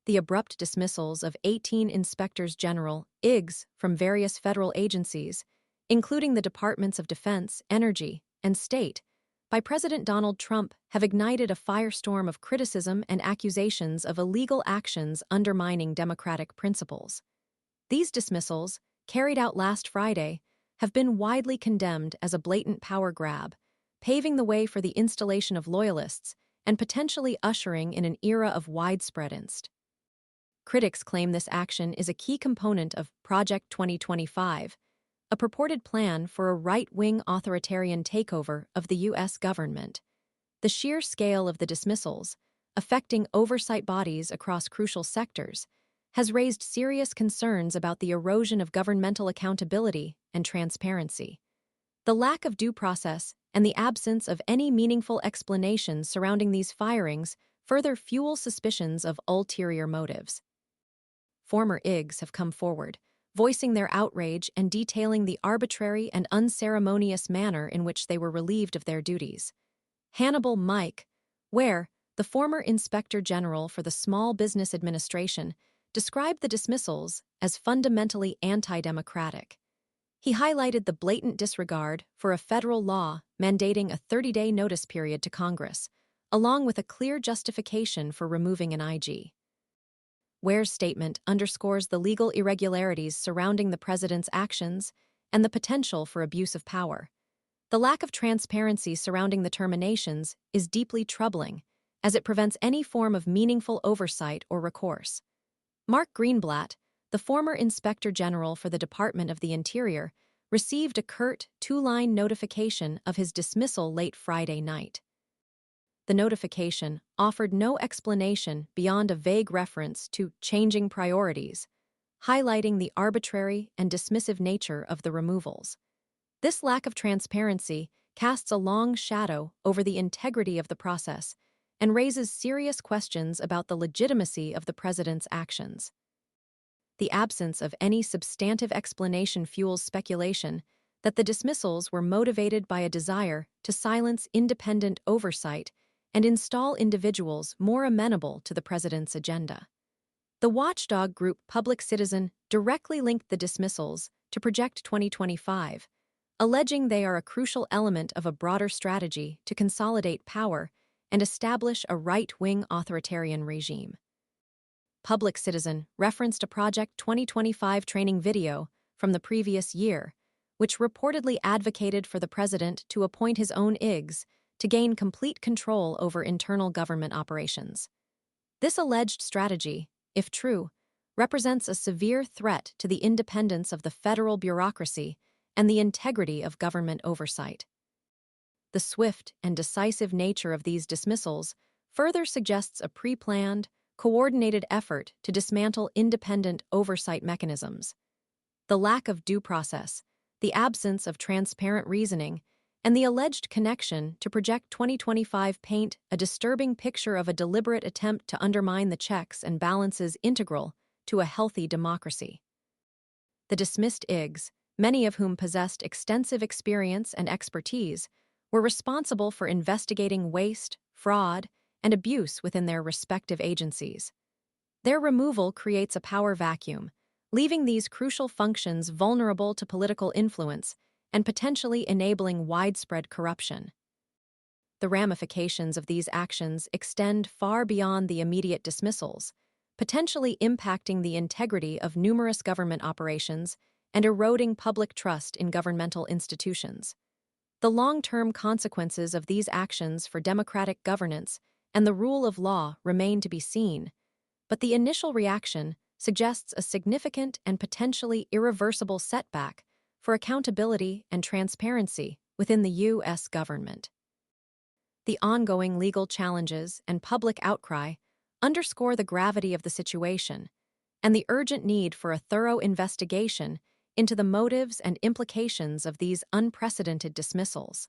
the abrupt dismissals of 18 inspectors general, IGs, from various federal agencies, including the Departments of Defense, Energy, and State, by President Donald Trump have ignited a firestorm of criticism and accusations of illegal actions undermining democratic principles. These dismissals, carried out last Friday, have been widely condemned as a blatant power grab, paving the way for the installation of loyalists and potentially ushering in an era of widespread inst. Critics claim this action is a key component of Project 2025, a purported plan for a right-wing authoritarian takeover of the U.S. government. The sheer scale of the dismissals, affecting oversight bodies across crucial sectors, has raised serious concerns about the erosion of governmental accountability and transparency. The lack of due process and the absence of any meaningful explanations surrounding these firings further fuel suspicions of ulterior motives. Former IGs have come forward, voicing their outrage and detailing the arbitrary and unceremonious manner in which they were relieved of their duties. Hannibal Mike Ware, the former Inspector General for the Small Business Administration, described the dismissals as fundamentally anti-democratic. He highlighted the blatant disregard for a federal law mandating a 30-day notice period to Congress, along with a clear justification for removing an IG. Ware's statement underscores the legal irregularities surrounding the president's actions and the potential for abuse of power. The lack of transparency surrounding the terminations is deeply troubling, as it prevents any form of meaningful oversight or recourse. Mark Greenblatt, the former Inspector General for the Department of the Interior, received a curt, two-line notification of his dismissal late Friday night. The notification offered no explanation beyond a vague reference to changing priorities, highlighting the arbitrary and dismissive nature of the removals. This lack of transparency casts a long shadow over the integrity of the process and raises serious questions about the legitimacy of the president's actions. The absence of any substantive explanation fuels speculation that the dismissals were motivated by a desire to silence independent oversight and install individuals more amenable to the president's agenda. The watchdog group Public Citizen directly linked the dismissals to Project 2025, alleging they are a crucial element of a broader strategy to consolidate power and establish a right-wing authoritarian regime. Public Citizen referenced a Project 2025 training video from the previous year, which reportedly advocated for the president to appoint his own IGs to gain complete control over internal government operations. This alleged strategy, if true, represents a severe threat to the independence of the federal bureaucracy and the integrity of government oversight. The swift and decisive nature of these dismissals further suggests a pre-planned, coordinated effort to dismantle independent oversight mechanisms. The lack of due process, the absence of transparent reasoning, and the alleged connection to Project 2025 paint a disturbing picture of a deliberate attempt to undermine the checks and balances integral to a healthy democracy. The dismissed IGs, many of whom possessed extensive experience and expertise, were responsible for investigating waste, fraud, and abuse within their respective agencies. Their removal creates a power vacuum, leaving these crucial functions vulnerable to political influence and potentially enabling widespread corruption. The ramifications of these actions extend far beyond the immediate dismissals, potentially impacting the integrity of numerous government operations and eroding public trust in governmental institutions. The long-term consequences of these actions for democratic governance and the rule of law remain to be seen, but the initial reaction suggests a significant and potentially irreversible setback for accountability and transparency within the U.S. government. The ongoing legal challenges and public outcry underscore the gravity of the situation and the urgent need for a thorough investigation into the motives and implications of these unprecedented dismissals.